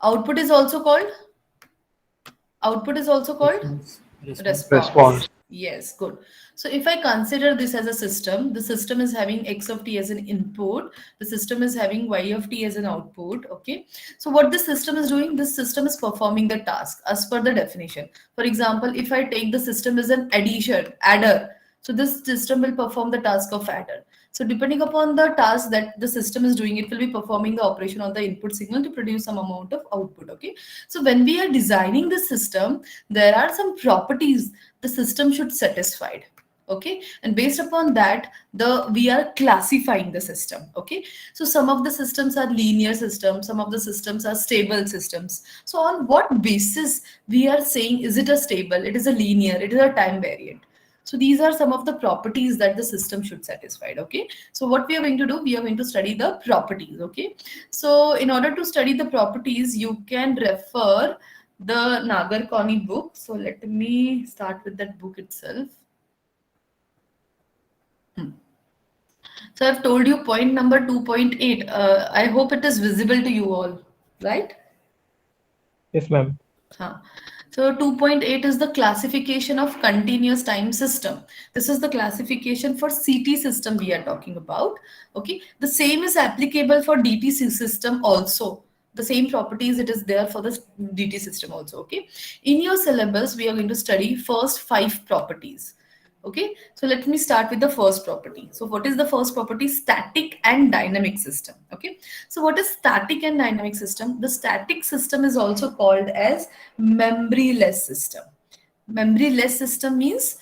Output is also called Response. Response. response. Yes, good. So if I consider this as a system, the system is having x of t as an input, the system is having y of t as an output. Okay. So what this system is doing, this system is performing the task as per the definition. For example, if I take the system as an adder, so this system will perform the task of adder. So depending upon the task that the system is doing, it will be performing the operation on the input signal to produce some amount of output. Okay. So when we are designing the system, there are some properties the system should satisfy. Okay, and based upon that, we are classifying the system. Okay, so some of the systems are linear systems, some of the systems are stable systems. So on what basis we are saying is it a stable, it is a linear, it is a time variant? So these are some of the properties that the system should satisfy. Okay, so what we are going to do, we are going to study the properties. Okay, so in order to study the properties, you can refer the Nagarkoni book. So let me start with that book itself. Hmm. So I've told you point number 2.8. I hope it is visible to you all, right? Yes, ma'am. Huh. So 2.8 is the classification of continuous time system. This is the classification for CT system we are talking about. Okay. The same is applicable for DTC system also. The same properties it is there for the DT system also. Okay. In your syllabus, we are going to study first 5 properties. Okay, so let me start with the first property. So what is the first property? Static and dynamic system. Okay, so what is static and dynamic system? The static system is also called as memoryless system. Memoryless system means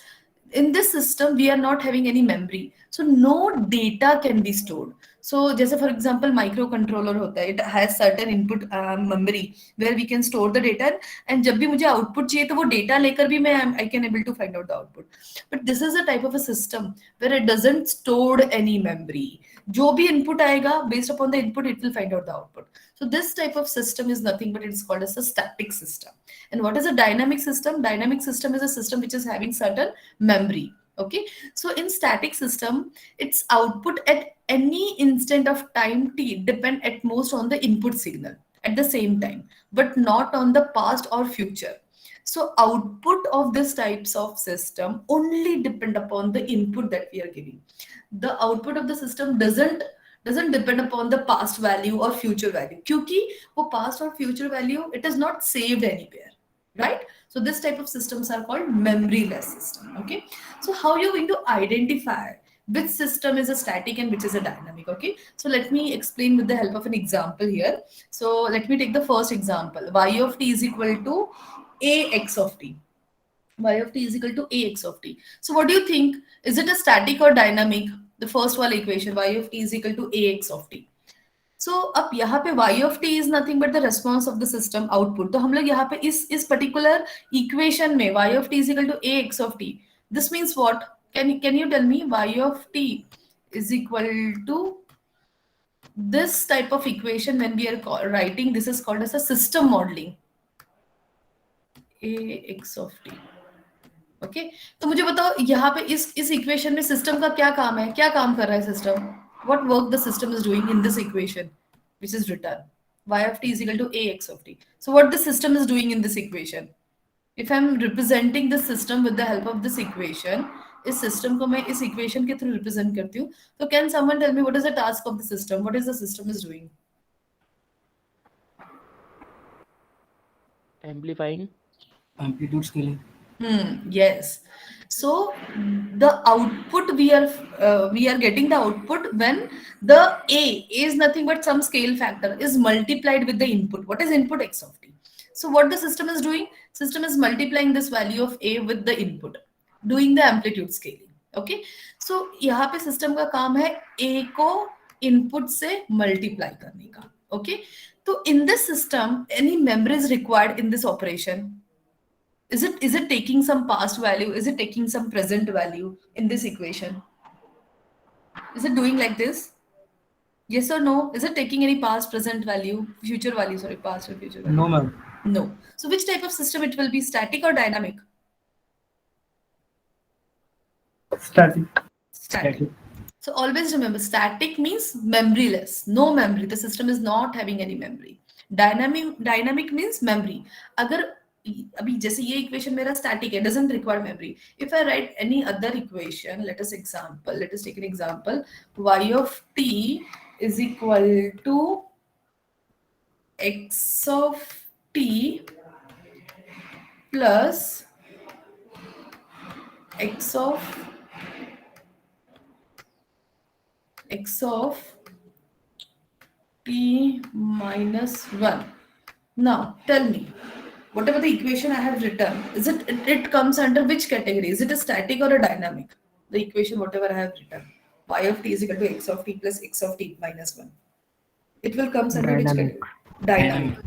in this system we are not having any memory, so no data can be stored. So जैसे for example microcontroller होता है, it has certain input memory where we can store the data, and जब भी मुझे output चाहिए तो वो data लेकर भी मैं I can able to find out the output. But this is a type of a system where it doesn't store any memory. जो भी input आएगा, based upon the input it will find out the output. So this type of system is nothing but it's called as a static system. And what is a dynamic system? Dynamic system is a system which is having certain memory. Okay, so in static system, its output at any instant of time t depend at most on the input signal at the same time, but not on the past or future. So output of this types of system only depend upon the input that we are giving. The output of the system doesn't depend upon the past value or future value, क्योंकि वो past or future value it is not saved anywhere, right? So this type of systems are called memoryless system. Okay, so how you're going to identify which system is a static and which is a dynamic? Okay, so let me explain with the help of an example here. So let me take the first example. Y of t is equal to ax of t. Y of t is equal to ax of t. So what do you think? Is it a static or dynamic? The first one equation, y of t is equal to ax of t. So अब यहाँ पे y of t is nothing but the response of the system output. तो हम लोग यहाँ पे इस particular equation में y of t is equal to ax of t. This means what? Can you tell me? Y of t is equal to this type of equation when we are writing. This is called as a system modeling. ax of t. Okay, तो मुझे बताओ यहाँ पे इस equation में system का क्या काम है, क्या काम कर रहा है system? What work the system is doing in this equation which is written y of t is equal to ax of t. So what the system is doing in this equation? If I'm representing the system with the help of this equation, इस system को मैं इस equation के through represent करती हूँ, तो can someone tell me what is the task of the system? What is the system is doing? Amplifying. Amplitude scaling. Yes. So the output we are getting the output when the a is nothing but some scale factor is multiplied with the input. What is input? X of t. So what the system is doing? System is multiplying this value of a with the input, doing the amplitude scaling. Okay. So यहाँ पे system का काम है a को input से multiply करने का. Okay. तो in this system, any memory is required in this operation? Is it taking some past value? Is it taking some present value in this equation? Is it doing like this? Yes or no? Is it taking any past, present value, future value? Sorry, past or future value? No, ma'am. No. So which type of system it will be? Static or dynamic? Static. Static. So always remember, static means memoryless. No memory. The system is not having any memory. Dynamic means memory. अगर अभी जैसे ये equation मेरा static है, doesn't require memory. If I write any other equation, let us take an example. y of t is equal to x of t plus x of t minus 1. Now tell me, whatever the equation I have written, it comes under which category? Is it a static or a dynamic? The equation whatever I have written, y of t is equal to x of t plus x of t minus 1. It will comes under which Dynamic. category? Dynamic.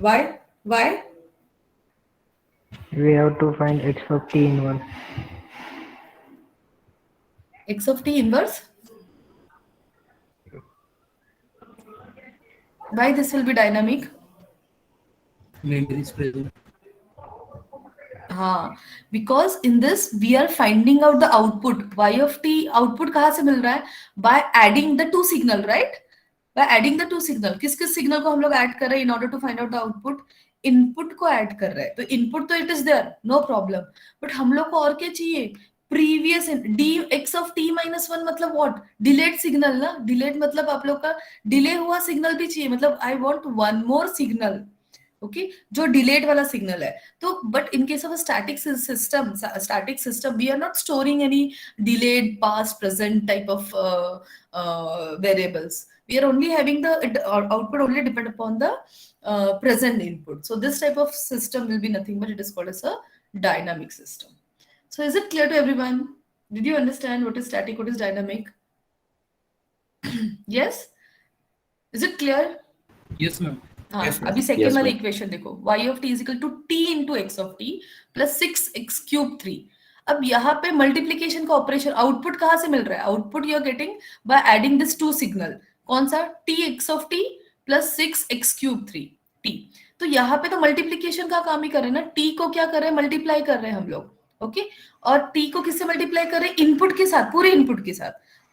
Why? We have to find x of t inverse. X of t inverse? Why this will be dynamic? Memory is present. हाँ, because in this we are finding out the output. Y of t output कहाँ से मिल रहा है? By adding the two signal, right? By adding the two signal. किस किस signal को हम लोग add कर रहे हैं in order to find out the output? Input को add कर रहे हैं. तो input तो it is there, no problem. But हम लोग को और क्या चाहिए? Previous d x of t minus 1 मतलब what? Delayed signal ना? Delayed मतलब आप लोग का delay हुआ signal भी चाहिए. मतलब I want one more signal. Okay, जो डिलेड वाला सिग्नल है. तो but in case of static system we are not storing any delayed past present type of variables. We are only having the output only depend upon the present input. So this type of system will be nothing but it is called as a dynamic system. So is it clear to everyone? Did you understand what is static, what is dynamic? Yes? Is it clear? Yes, ma'am. हाँ, Yes, अभी yes. Second Yes, वाला ma'am. Equation देखो, y of t is equal to t into x of t plus 6x cube 3. अब यहाँ पे multiplication का operation, output कहाँ से मिल रहा है? Output you are getting by adding this to signal. कौन सा? t x of t plus 6x cube 3 t. तो यहाँ पे तो मल्टीप्लीकेशन का काम ही कर रहे हैं ना. t को क्या कर रहे हैं? मल्टीप्लाई कर रहे हैं हम लोग. ओके, और t को किससे मल्टीप्लाई कर रहे हैं? इनपुट के साथ, पूरे इनपुट के साथ.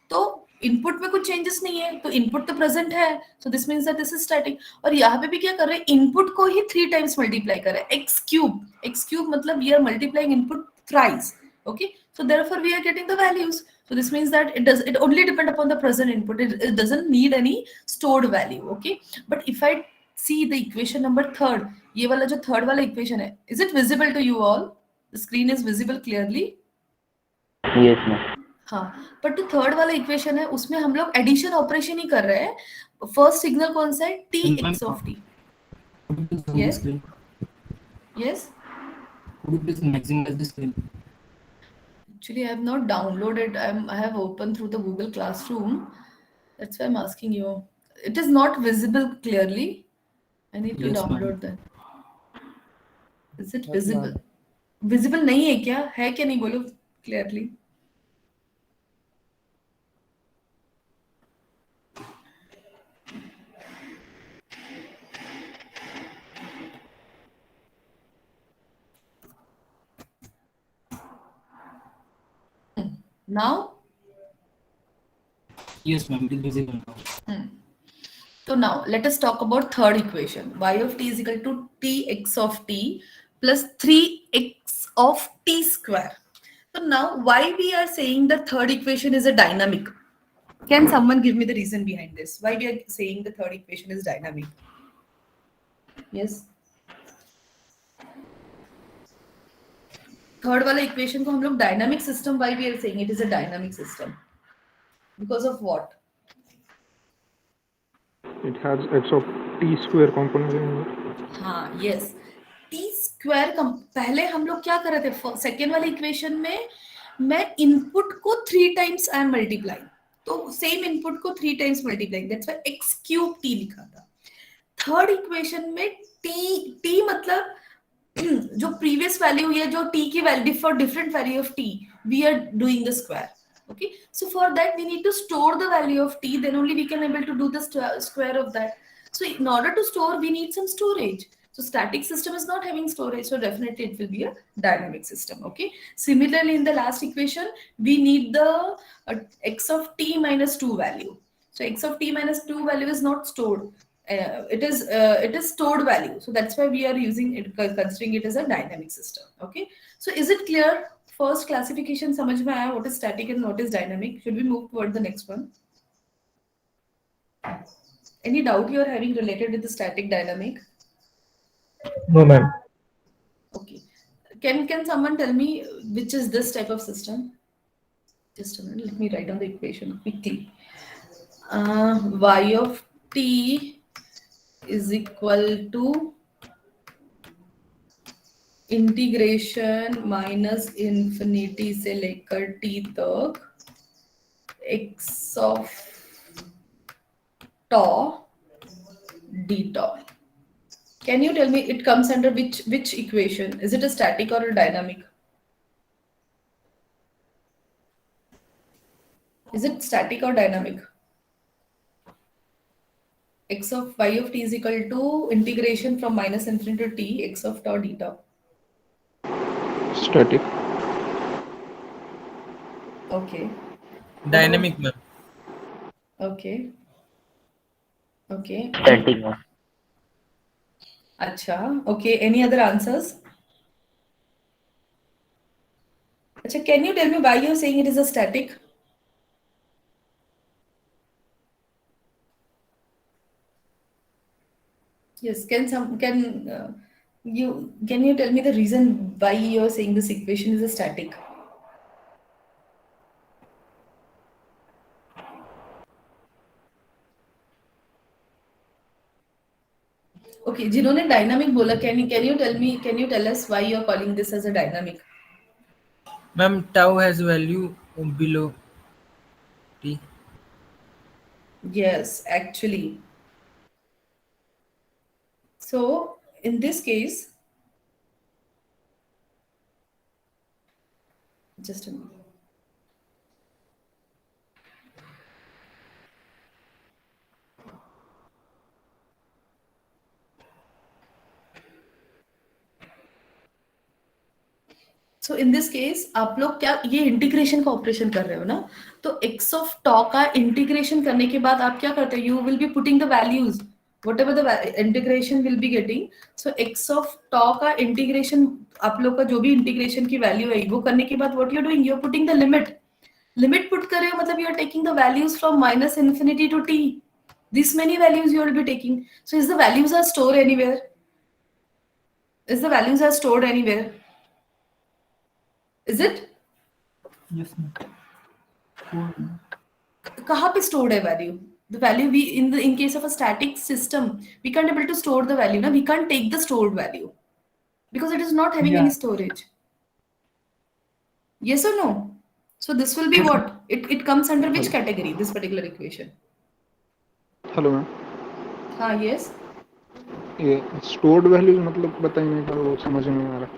तो इनपुट में कुछ चेंजेस नहीं है, तो इनपुट तो प्रेजेंट है. So this means that this is static. और यहाँ पे भी क्या कर रहे हैं? इनपुट को ही 3 टाइम्स मल्टीप्लाई कर रहे हैं. एक्स क्यूब मतलब we are multiplying input thrice. Okay, so therefore we are getting the values. So this means that it only depend upon the present input. It doesn't need any stored value. Okay, but if I see the equation number 3rd, ये वाला जो third वाला equation है, is it visible to you all? The screen is visible clearly? Yes, ma'am. हाँ, but जो third वाला equation है उसमें हम लोग एडिशन ऑपरेशन ही कर रहे हैं. फर्स्ट सिग्नल कौन सा है? t x of t. Could you please zoom the Yes. screen? Yes, Could you please maximize the screen? actually I have not downloaded. I have opened through the Google Classroom. That's why I'm asking you. It is not visible clearly. I need to Yes, ma'am. download that. Is it Yes, visible? ma'am. Visible नहीं है क्या? है क्या नहीं बोलो clearly. Now? Yes, ma'am. It is visible now. So now let us talk about third equation. Y of t is equal to tx of t plus 3x of t square. So now why we are saying the third equation is a dynamic? Can someone give me the reason behind this? Why we are saying the third equation is dynamic? Yes. Third वाला equation को हम लोग dynamic system, why we are saying it is a dynamic system? Because of what? It has x of t square component in it. हाँ, yes, T square. पहले हम लोग क्या कर रहे थे? सेकेंड वाले इक्वेशन में मैं इनपुट को 3 टाइम्स आई एम मल्टीप्लाइंग, तो सेम इनपुट को 3 times multiplying, that's why x cube T लिखा था. थर्ड इक्वेशन में टी मतलब जो प्रीवियस वैल्यू है, जो t की value for different value of t, we are doing the square. Okay, so for that we need to store the value of t, then only we can able to do the square of that. So in order to store we need some storage. So static system is not having storage, so definitely it will be a dynamic system. Okay, similarly in the last equation we need the x of t minus 2 value. So x of t minus 2 value is not stored. It is stored value. So that's why we are using it, considering it as a dynamic system. Okay. So is it clear? First classification समझ में आया what is static and what is dynamic? Should we move toward the next one? Any doubt you are having related with the static dynamic? No, ma'am. Okay. Can someone tell me which is this type of system? Just a minute. Let me write down the equation quickly. Y of t is equal to integration minus infinity से लेकर t तक x of tau d tau. Can you tell me it comes under which equation? Is it a static or a dynamic? Is it static or dynamic? X of y of t is equal to integration from minus infinity to t x of tau d tau. Static. Okay. Dynamic, ma'am. Okay. Okay. Static, ma'am. Acha. Okay. Any other answers? Acha, can you tell me why you're saying it is a static? Yes. Can you tell me the reason why you're saying this equation is a static? Okay, जिन्होंने dynamic बोला, can you tell us why you're calling this as a dynamic? Ma'am, tau has value below t. Yes, actually. So in this case, just a minute. So in this case, आप लोग क्या ये integration का operation कर रहे हो ना? तो x of tau का इंटीग्रेशन करने के बाद आप क्या करते हो? You will be putting the values, whatever the integration will be getting. So x of tau का इंटीग्रेशन, आप लोग का जो भी इंटीग्रेशन की वैल्यू है वो करने के बाद what you're doing? You're putting the limit. Limit put कर रहे हो मतलब you're taking the values from minus infinity to t. This many values you will be taking. So is the values are stored anywhere? Is the values are stored anywhere? Is it? Yes, ma'am. कहाँ पे stored है value? The value we in case of a static system we can't able to store the value. We can't take the stored value because it is not having any storage. Yes or no? So this will be what? It comes under which category? This particular equation. Hello ma'am, हाँ yes. ये stored values मतलब बताइए, मेरे को वो समझ में नहीं आ रहा.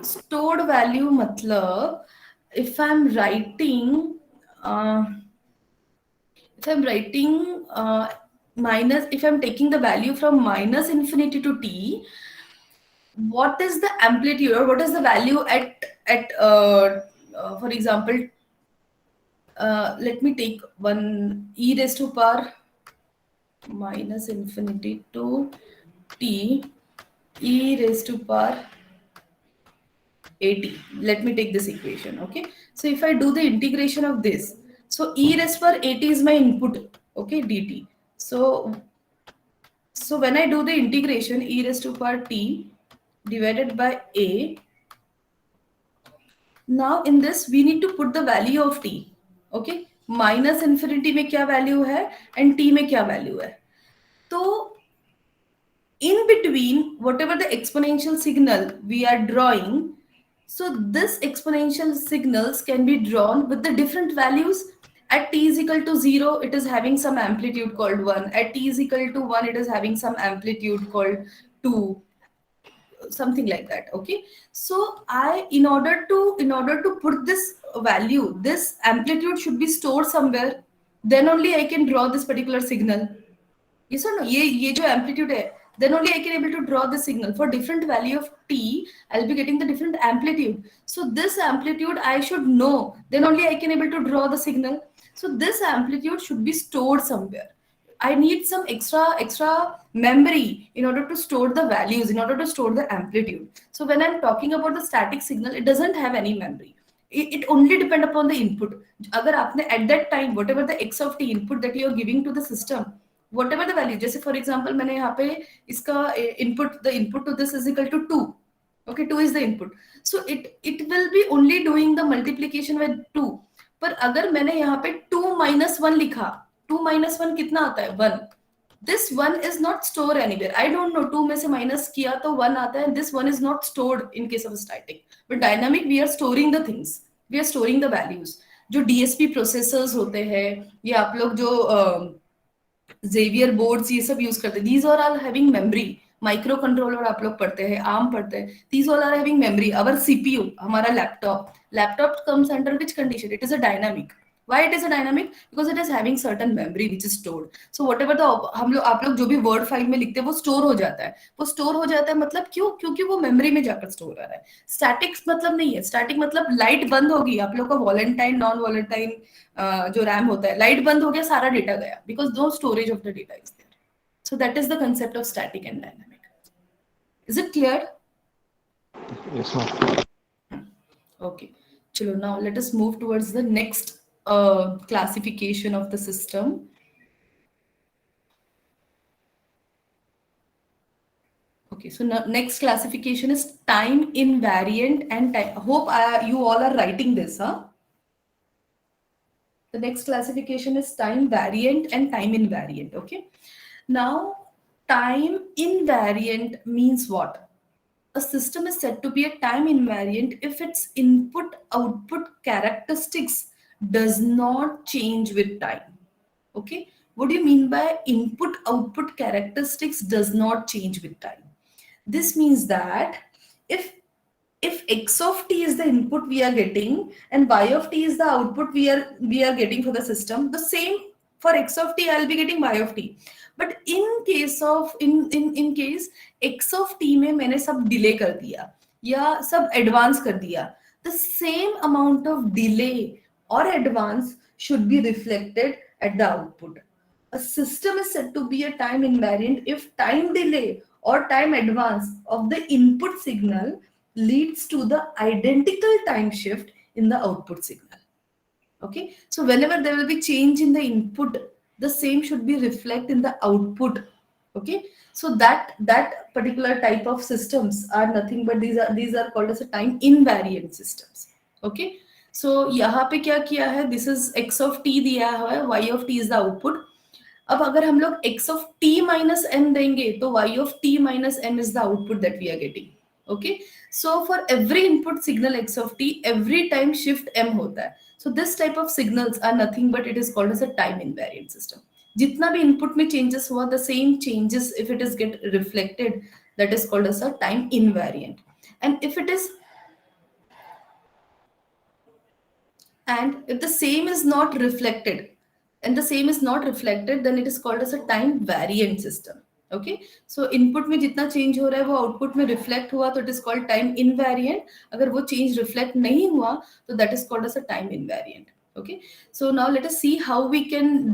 Stored value मतलब if I'm writing minus, if I'm taking the value from minus infinity to t, what is the amplitude or what is the value at for example, let me take one e raised to power minus infinity to t e raised to power 80. Let me take this equation. Okay, so if I do the integration of this, so e raised to power 80 is my input, okay, dt. So when I do the integration, e raised to power t divided by a, now in this we need to put the value of t. Okay, minus infinity में क्या value है and t में क्या value है. तो in between whatever the exponential signal we are drawing, so this exponential signals can be drawn with the different values. At t is equal to 0, it is having some amplitude called 1. At t is equal to 1, it is having some amplitude called 2. Something like that. Okay. So in order to put this value, this amplitude should be stored somewhere. Then only I can draw this particular signal. Yes or no? ये जो amplitude है, then only I can able to draw the signal. For different value of t, I'll be getting the different amplitude. So this amplitude I should know. Then only I can able to draw the signal. So this amplitude should be stored somewhere. I need some extra memory in order to store the values, in order to store the amplitude. So when I'm talking about the static signal, it doesn't have any memory. It only depend upon the input. अगर आपने at that time whatever the x of t input that you are giving to the system, whatever the value, जैसे for example मैंने यहाँ पे इसका input, the input to this is equal to 2. Okay, 2 is the input. So it will be only doing the multiplication with 2. पर अगर मैंने यहाँ पे 2 minus 1 लिखा, 2 minus 1 कितना आता है? 1. This 1 is not stored anywhere. I don't know, 2 में से minus किया तो 1 आता है. This 1 is not stored in case of static. But dynamic, we are storing the things. We are storing the values. जो DSP processors होते हैं, या आप लोग जो Xavier boards ये सब यूज करते हैं, these are all having memory. Micro controller आप लोग पढ़ते हैं, आर्म पढ़ते हैं, these all are having memory. Our CPU, हमारा laptop comes under which condition? It is a dynamic. Why it is a dynamic? Because it is having certain memory which is stored. So whatever the आप लोग जो भी word file में लिखते हैं वो store हो जाता है. वो store हो जाता है मतलब क्यों? क्योंकि वो memory में जाकर store हो रहा है. Static मतलब नहीं है. Static मतलब light बंद होगी, आप लोग का volatile, non-volatile जो RAM होता है, light बंद हो गया, सारा data गया. Because no storage of the data is there. So that is the concept of static and dynamic. Is it clear? Yes, ma'am. Okay. Chalo, now let us move towards the next classification of the system. Okay, so now next classification is time invariant and time. Hope you all are writing this, huh? The next classification is time variant and time invariant. Okay. Now, time invariant means what? A system is said to be a time invariant if its input output characteristics does not change with time. Okay, what do you mean by input output characteristics does not change with time? This means that if x of t is the input we are getting and y of t is the output we are getting for the system, the same for x of t I'll be getting y of t. But in case x of t में मैंने सब delay कर दिया या सब advance कर दिया, the same amount of delay or advance should be reflected at the output. A system is said to be a time invariant if time delay or time advance of the input signal leads to the identical time shift in the output signal. Okay, so whenever there will be change in the input, the same should be reflected in the output. Okay, so that particular type of systems are nothing but these are called as a time invariant systems. Okay, so यहाँ पे क्या किया है? This is x of t दिया है, y of t is the output. अब अगर हम लोग x of t minus m देंगे तो y of t minus m is the output that we are getting. Okay, so for every input signal x of t, every time shift m होता है. So this type of signals are nothing but it is called as a time invariant system. जितना भी input में changes हुआ, the same changes if it is get reflected, that is called as a time invariant. And if the same is not reflected, then it is called as a time variant system. Okay, so input में जितना change हो रहा है वो output में reflect हुआ तो it is called time invariant. अगर वो change reflect नहीं हुआ तो that is called as a time invariant. Okay, so now let us see how we can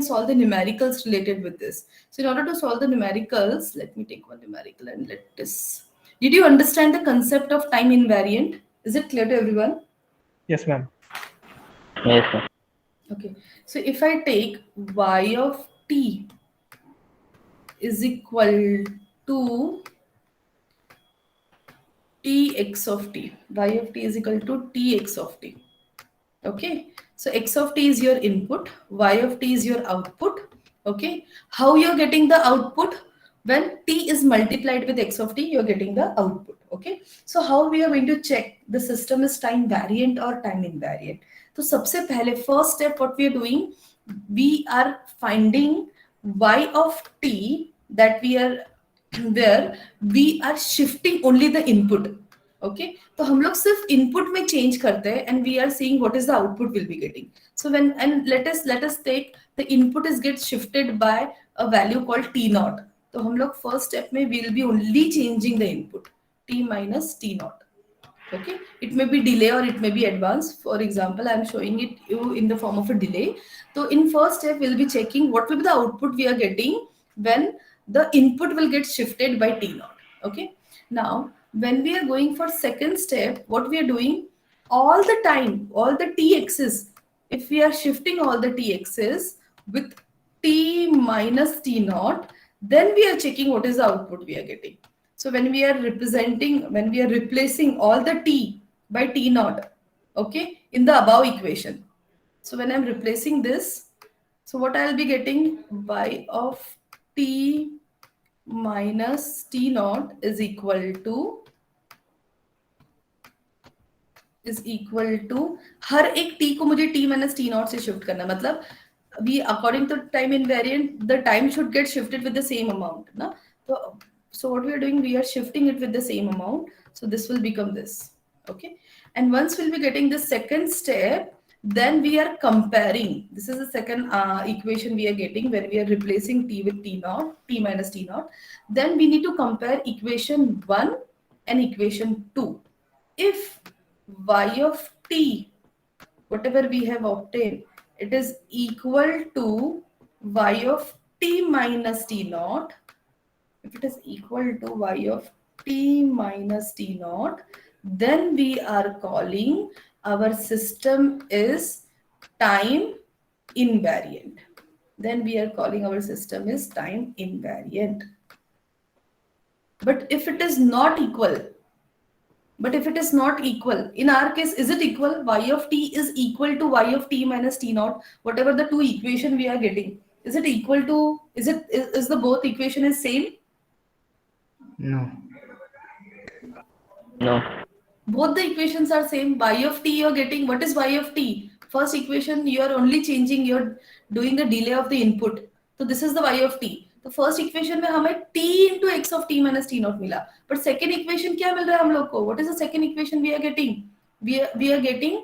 solve the numericals related with this. So in order to solve the numericals, let me take one numerical and let this. Did you understand the concept of time invariant? Is it clear to everyone? Yes, ma'am. Yes, sir. Okay, so if I take y of t is equal to tx of t, y of t is equal to tx of t. Okay, so x of t is your input, y of t is your output. Okay, how you're getting the output? When t is multiplied with x of t, you're getting the output. Okay, so how we are going to check the system is time variant or time invariant? So सबसे पहले first step what we are doing, we are finding y of t that where we are shifting only the input. Okay, तो हम लोग सिर्फ input में change करते हैं and we are seeing what is the output we'll be getting. So let us take the input is get shifted by a value called t naught. तो हम लोग first step में we'll be only changing the input t minus t naught. Okay, it may be delay or it may be advance. For example, I'm showing it you in the form of a delay. So in first step, we'll be checking what will be the output we are getting when the input will get shifted by t naught. Okay, now when we are going for second step, what we are doing, all the time, all the t axis, if we are shifting all the t axis with t minus t naught, then we are checking what is the output we are getting. So when we are when we are replacing all the t by t naught, okay, in the above equation. So when I'm replacing this, so what I'll be getting, y of t minus t naught is equal to हर एक t को मुझे t minus t naught से shift करना, मतलब we according to time invariant the time should get shifted with the same amount ना. So what we are doing, we are shifting it with the same amount, so this will become this. Okay, and once we'll be getting the second step, then we are comparing. This is the second equation we are getting when we are replacing t with t naught, t minus t naught. Then we need to compare equation 1 and equation 2. If y of t, whatever we have obtained, it is equal to y of t minus t naught, if it is equal to y of t minus t naught, then we are calling our system is time invariant. Then we are calling our system is time invariant. But if it is not equal, in our case, is it equal? Y of t is equal to y of t minus t naught, whatever the two equation we are getting. Is it equal to, is the both equation is same? No. No. Both the equations are same. Y of t you're getting, what is y of t? First equation you are only changing, you're doing the delay of the input. So this is the y of t. तो first equation में हमें t into x of t minus t naught मिला, but second equation क्या मिल रहा है हम लोग को? What is the second equation we are getting? We are getting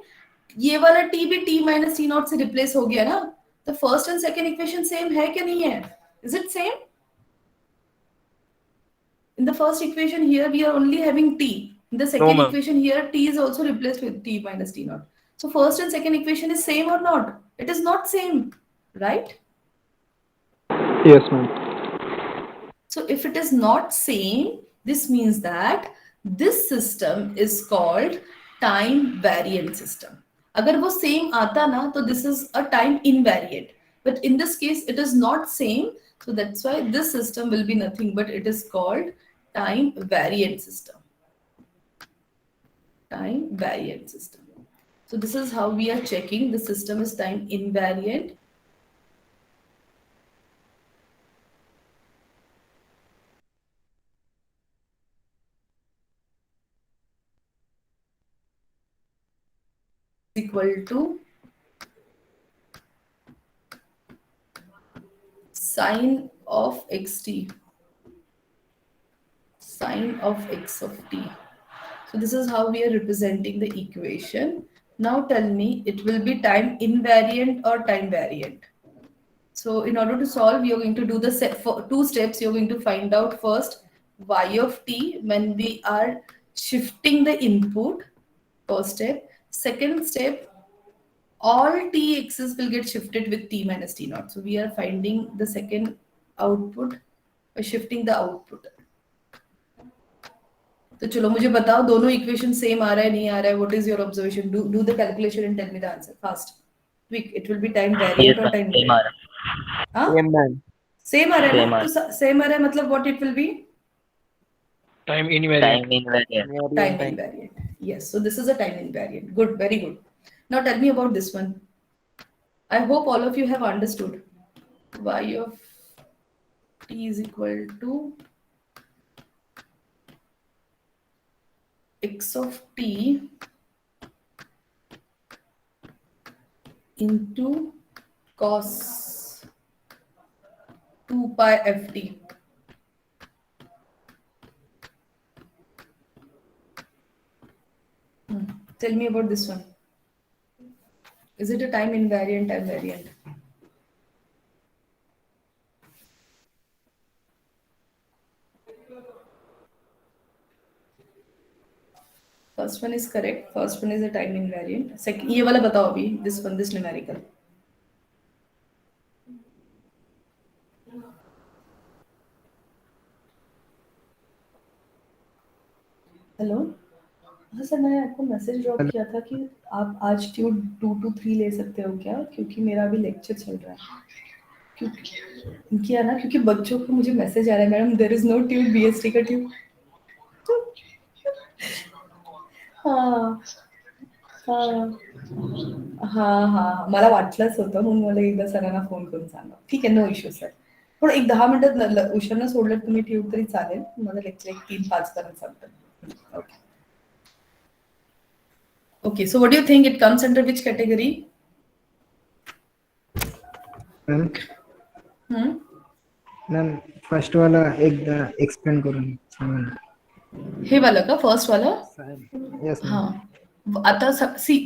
ये वाला t भी t minus t naught से रिप्लेस हो गया ना. तो first and second equation same है कि नहीं है? Is it same? In the first equation here we are only having t. In the second ma'am. equation here t is also replaced with t minus t naught. So first and second equation is same or not? It is not same, right? Yes, ma'am. So if it is not same, this means that this system is called time variant system. अगर वो same आता ना, तो this is a time invariant. But in this case, it is not same. So that's why this system will be nothing but it is called time variant system. Time variant system. So this is how we are checking the system is time invariant. Equal to sine of xt, sine of x of t. So this is how we are representing the equation. Now tell me, it will be time invariant or time variant? So in order to solve, you're going to do the for 2 steps. You're going to find out first y of t when we are shifting the input, first step. Second step, all t x's will get shifted with t minus t naught. So we are finding the second output by shifting the output. तो चलो मुझे बताओ दोनों equation same आ रहा है नहीं आ रहा है? What is your observation? Do the calculation and tell me the answer fast quick. It will be time Yes, variant और ma'am. Time Same are. हाँ Same ma'am. सेम आ रहा है Same ना? are. तो सेम आ रहा है मतलब what it will B? Time invariant. Time invariant. Time invariant. Yes, so this is a time invariant. Good, very good. Now tell me about this one. I hope all of you have understood. Y of t is equal to x of t into cos 2 pi ft. Tell me about this one. Is it a time invariant, time variant? First one is correct. First one is a time invariant. Second, ये वाला बताओ अभी. This one, this numerical. Hello. हाँ sir, मैंने आपको message drop किया था कि आप आज ट्यूब 2 to 3 ले सकते हो क्या, क्योंकि मेरा अभी लेक्चर चल रहा है. क्योंकि किया ना, क्योंकि बच्चों को मुझे मैसेज आ रहा है, madam there is no tube, BST का ट्यूब. हाँ मला वाटलंच होतं, म्हणून मला एकदा सरांना फोन करून सांगा. ठीक आहे, नो इश्यू सर. पण एक 10 मिनिटात उशिरानं सोडलं तुम्ही ट्यूब तरी चालेल. माझं लेक्चर 3-5 पर्यंत चालतं. Okay. Okay, so what do you think it comes under which category? Ma'am first वाला एकदा एक्सप्लेन करून सांगा. हे वाला का फर्स्ट वाला? यस. हाँ. आता सी,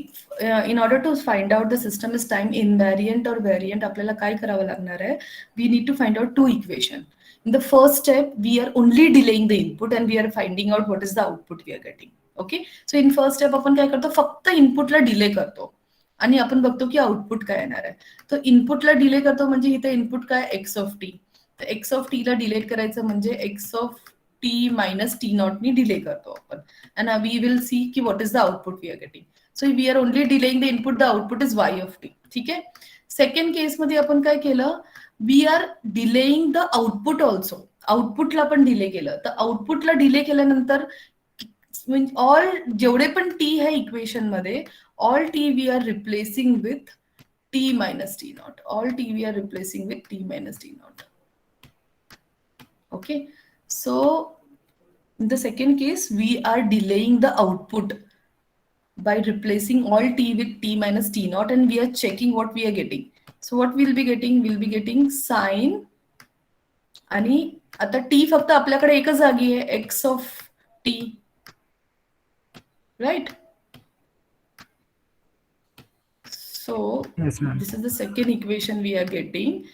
in order to find out the system is time invariant or variant, आपल्याला काय करावं लागणार आहे? We need to find out two equation. In the first step, we are only delaying the input and we are finding out what is the output we are getting. Okay. So in first step आपण काय करतो, फक्त इनपुटला delay करतो आणि आपण बघतो की आउटपुट काय येणार आहे. तर इनपुटला डिले करतो म्हणजे इथे इनपुट काय, एक्स ऑफ टी. तर एक्स ऑफ टी ला डिलेट करायचं म्हणजे X of T minus T naught नी डिले करतो आपण. अँड वी विल सी की what is the output we are getting. So we are only delaying the input, the output is Y of T. ठीक आहे. Second case मध्ये आपण काय केलं, we are delaying the output also. आउटपुटला पण delay केलं. तर आउटपुटला डिले केल्यानंतर ऑल जेवढे पण टी है इक्वेशन मध्ये, all T we are replacing with T minus T naught. All T we are replacing with T minus T naught. Okay. So in the second case we are delaying the output by replacing all t with t minus t naught and we are checking what we are getting. So what we'll be getting, we'll be getting sine आणि आता t फक्त आपल्याकडे एकच जागी आहे, x of t. Right? So Yes, ma'am. this is the second equation we are getting.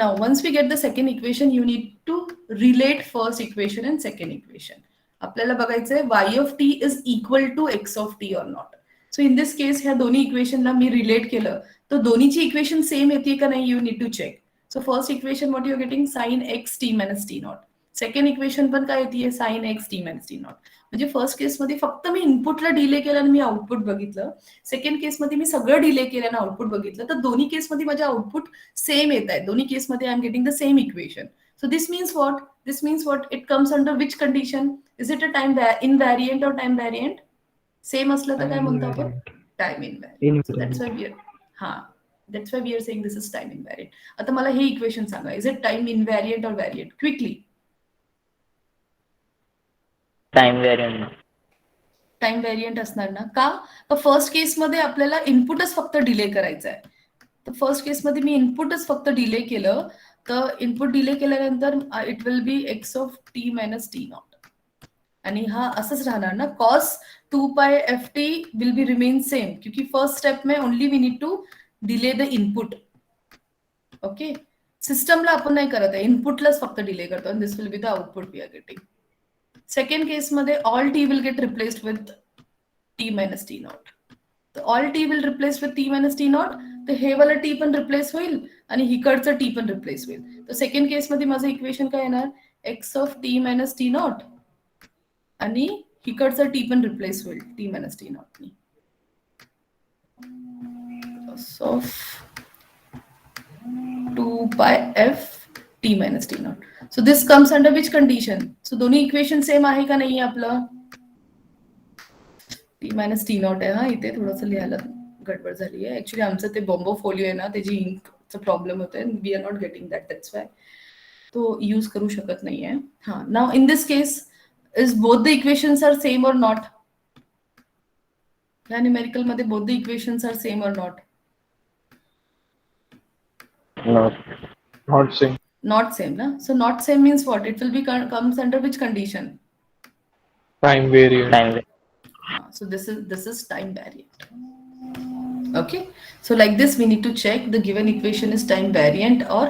Now, once we get the second equation, you need to relate first equation and second equation. आपल्याला बघायचं आहे y of t is equal to x of t or not. So in this case, ह्या दोन्ही इक्वेशनला मी relate केलं तर दोन्हीची equation same येते का नाही, you need to check. So first equation what you are getting, sine X T minus T naught. Second equation पण काय येते, sine X T minus T naught. म्हणजे फर्स्ट केसमध्ये फक्त मी इनपुटला डिले केलं आणि मी आउटपुट बघितलं. सेकंड केसमध्ये मी सगळं डिले केलं आणि आउटपुट बघितलं. तर दोन्ही केसमध्ये माझे आउटपुट सेम येत आहे. दोन्ही केसमध्ये I am getting the same equation. So this means what, this means what, it comes under which condition, is it a time invariant or time variant. Same असलं तर काय म्हणतो आपण, time invariant. So that's why we are, हां, that's why we are saying this is time invariant. आता मला हे equation सांगा, is it time invariant or variant? Quickly. Time variant. Time variant असणार ना. का, तर फर्स्ट केस मध्ये आपल्याला इनपुटच फक्त डिले करायचं आहे. तर फर्स्ट केस मध्ये मी इनपुटच फक्त डिले केलं, तर इनपुट डिले केल्यानंतर it will be X of T minus T naught. आणि हा असंच राहणार ना, cos 2 pi F T will be remain same, क्योंकि फर्स्ट स्टेप में only we need to delay the input. Okay. सिस्टमला आपण नाही करत आहे, इनपुटलाच फक्त डिले करतो. आणि this will be the output we are getting. Second case मध्ये all T will get replaced with T minus T naught. तर all T will replace with T minus T naught. तर हे वाला टी पण replace होईल आणि हिकडचं T पण replace होईल. तर सेकंड केस मध्ये माझं इक्वेशन काय येणार, x of T minus T naught आणि हिकडचं टी पण रिप्लेस होईल T minus T naught knee. of 2 pi f t minus t naught. So this comes under which condition? So दोन्ही इक्वेशन सेम आहे का नाही आपलं, t minus t naught आहे. हा, इथे थोडंसं लिहायला गडबड झाली आहे. ऍक्च्युली आमचं ते बॉम्बो फोलिओ आहे ना, त्याची इंकचा प्रॉब्लेम होतोय. We are not getting that, that's why तो यूज करू शकत नाहीये. हा, now in this case is both the equations are same or not. या न्यूमेरिकल मध्ये both the equations are same or not. No. Not same. Not same, na? So not same means what? It will be comes under which condition? Time variant. Time variant. So this is time variant. Okay. So like this, we need to check the given equation is time variant or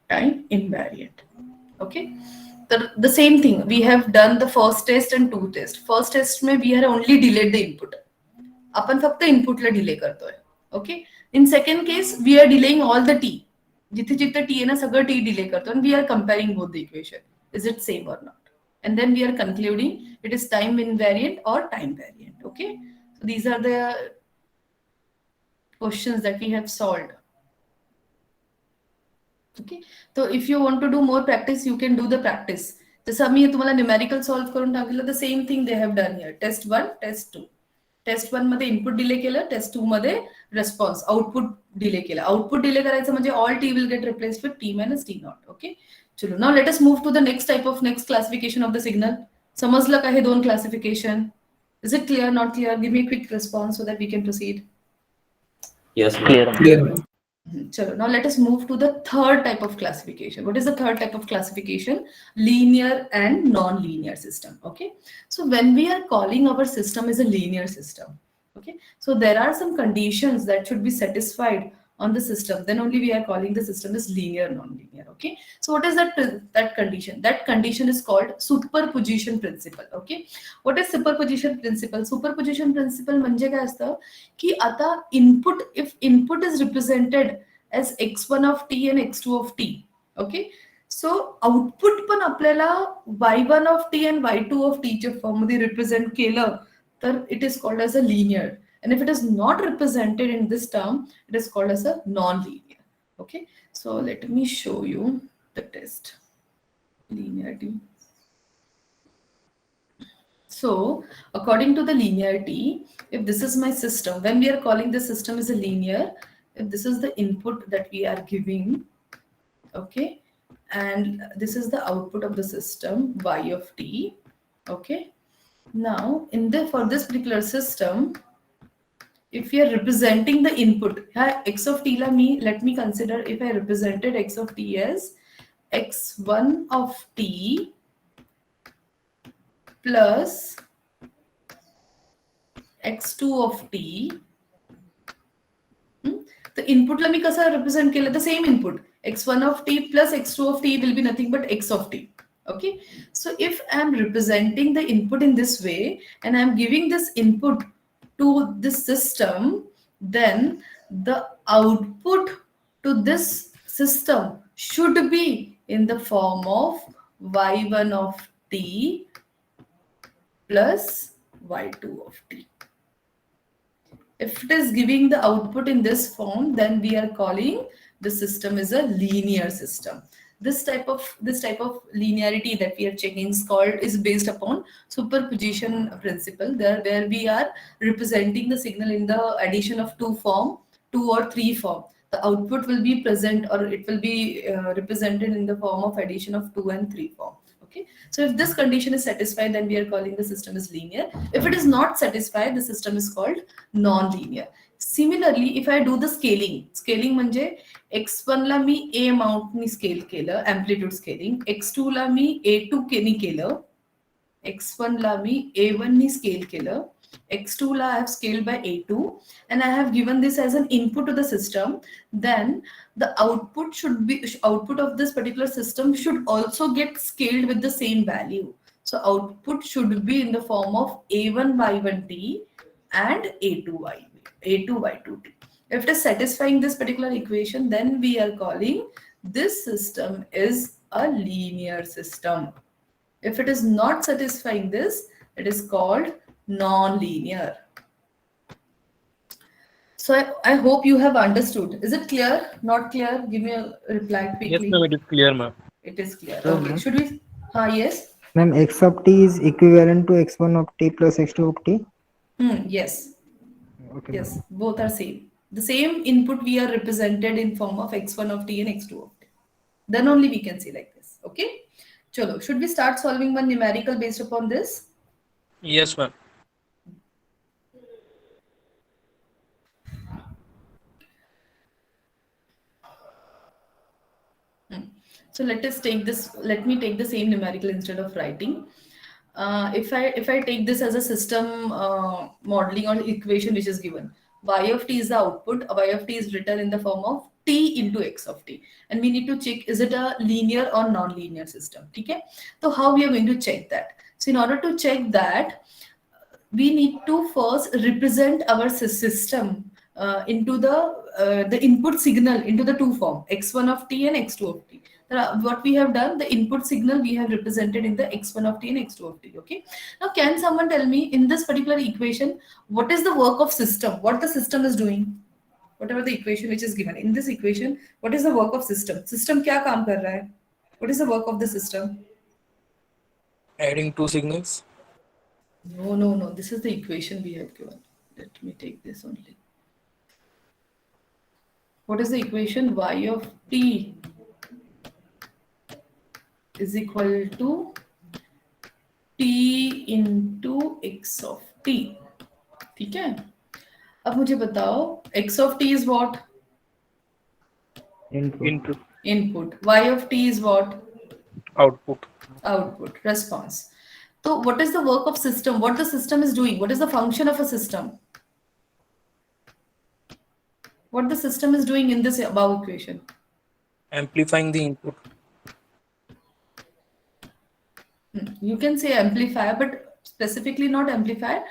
time invariant. Okay. the same thing. We have done the first test and two test. First test में we are only delayed the input. आपण फक्त इनपुटला delay करतोय. ओके. In second case we are delaying all the T. जिथे जिथे T आहे ना सगळं टी डिले करतो and we are comparing both the equation. Is it same or not? And then we are concluding it is time invariant or time variant. Okay. So these are the questions that we have solved. Okay. So if you want to do more practice, you can do the practice. जसं मी तुम्हाला numerical solve करून टाकलं the same thing they have done here. Test 1, test 2. Test 1 मध्ये input delay केलं, test 2 मध्ये response output delay केलं. Output delay करायचं म्हणजे all T will get replaced with T minus T naught. Okay. चलो now let us move to the next type of next classification of the signal. समजलं का हे दोन classification? Is it clear, not clear? Give me quick response so that we can proceed. Yes, clear. Clear, ma'am. Chalo, now let us move to the third type of classification. What is the third type of classification? Linear and non-linear system. Okay. So when we are calling our system as a linear system, okay, so there are some conditions that should be satisfied on the system. Then only we are calling the system as linear, non-linear. Okay. So what is that condition? That condition is called superposition principle. Okay. What is superposition principle? Superposition principle म्हणजे काय असतं की आता input, if input is represented as x1 of t and x2 of t, okay, so output पण आपल्याला y1 of t and y2 of t च्या form मध्ये represent केलं तर it is called as a linear. And if it is not represented in this term, it is called as a non-linear. Okay, so let me show you the test. Linearity. So according to the linearity, if this is my system, when we are calling the system as a linear, if this is the input that we are giving, okay, and this is the output of the system, y of t, okay. Now for this particular system, if we are representing the input, x of t let me consider if I represented x of t as x1 of t plus x2 of t. The input ला मी कसं represent केलं? The same input. x1 of t plus x2 of t will be nothing but x of t. Okay. So if I am representing the input in this way and I am giving this input to this system, then the output to this system should be in the form of y1 of t plus y2 of t. If it is giving the output in this form, then we are calling the system as a linear system. This type of linearity that we are checking is based upon superposition principle, there where we are representing the signal in the addition of two or three form. The output will be present or it will be represented in the form of addition of 2 and 3 form. Okay. So if this condition is satisfied, then we are calling the system as linear. If it is not satisfied, the system is called non-linear. Similarly, if I do the scaling म्हणजे x1 ला मी a amount नी scale केलं, amplitude scaling, x2 ला मी a2 नी केलं, x1 ला मी a1 नी स्केल केलं, x2 la I have scaled by a2 and I have given this as an input to the system, then the output of this particular system should also get scaled with the same value. So output should be in the form of a1 y1t and a2 y2t. If it is satisfying this particular equation, then we are calling this system is a linear system. If it is not satisfying this, it is called non-linear. So I hope you have understood. Is it clear? Not clear? Give me a reply quickly. Yes, ma'am, it is clear, ma'am. It is clear. Okay. Should we? Yes. Ma'am, x of t is equivalent to x1 of t plus x2 of t. Yes. Okay. Yes. Both are same. The same input we are represented in form of x1 of t and x2 of t. Then only we can see like this. Okay. Chalo. Should we start solving one numerical based upon this? Yes, ma'am. So let me take the same numerical instead of writing. If I take this as a system modeling or equation which is given, y of t is the output, y of t is written in the form of t t into x of t, and we need to check is it a linear or non-linear system. Okay, so how we are going to check that? So in order to check that, we need to first represent our system into the input signal into the two form, x1 of t and x2 of t. What we have done, the input signal we have represented in the x1 of t and x2 of t. Okay, now can someone tell me in this particular equation what is the work of system, what the system is doing? Whatever the equation which is given in this equation, what is the work of system? System क्या काम कर रहा है? What is the work of the system? Adding two signals. No. This is the equation we have given. Let me take this only. What is the equation? Y of t is equal to t into x of t. ठीक है? अब मुझे बताओ x of t is what? Input. Input. Y of t is what? Output. Output. Response. So what is the work of system? What the system is doing? What is the function of a system? What the system is doing in this above equation? Amplifying the input. You can say amplifier, but specifically not amplifier.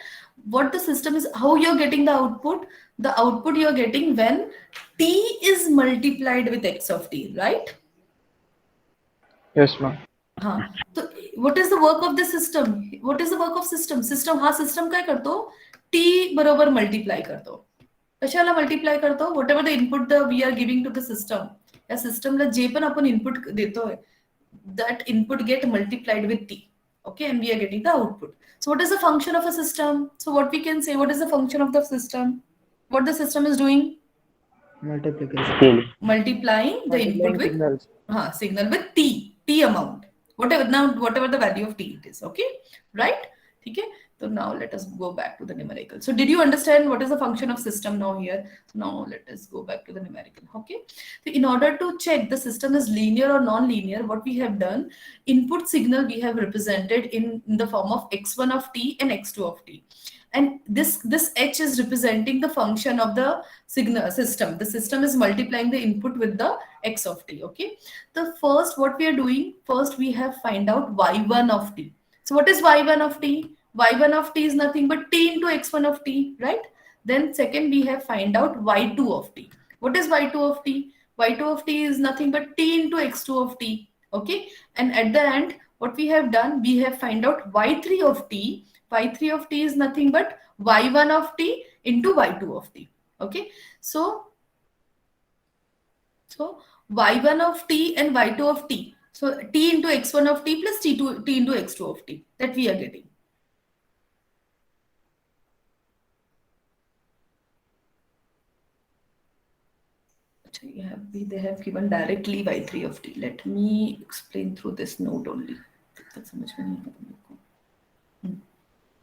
What the system is, how you're getting the output? The output you're getting when t is multiplied with x of t, right? Yes, ma'am. हाँ, तो what is the work of the system? What is the work of system? System हाँ system काय करतो? T बरोबर multiply करतो. कशाला multiply करतो? Whatever the input we are giving to the system, या system ला जे पण आपण input देतोय, that input get multiplied with T. Okay, and we are getting the output. So what is the function of a system? So what we can say, what is the function of the system? What the system is doing? Multiplication. Scale. Multiplying the input with Signals. signal with t amount, whatever the value of t it is. Okay, right? Okay, so now let us go back to the numerical. So did you understand what is the function of system now here? So now let us go back to the numerical. Okay, so in order to check the system is linear or non-linear, what we have done, input signal we have represented in the form of x1 of t and x2 of t. And this h is representing the function of the signal system. The system is multiplying the input with the x of t. Okay, the first what we are doing, first we have find out y1 of t. So what is y1 of t? Y1 of t is nothing but t into x1 of t, right? Then second we have find out y2 of t. What is y2 of t? Y2 of t is nothing but t into x2 of t. Okay, and at the end what we have done, we have find out y3 of t. Y3 of t is nothing but y1 of t into y2 of t. Okay, so y1 of t and y2 of t. So t into x1 of t plus t into x2 of t, that we are getting. They have given directly y3 of t. Let me explain through this note only.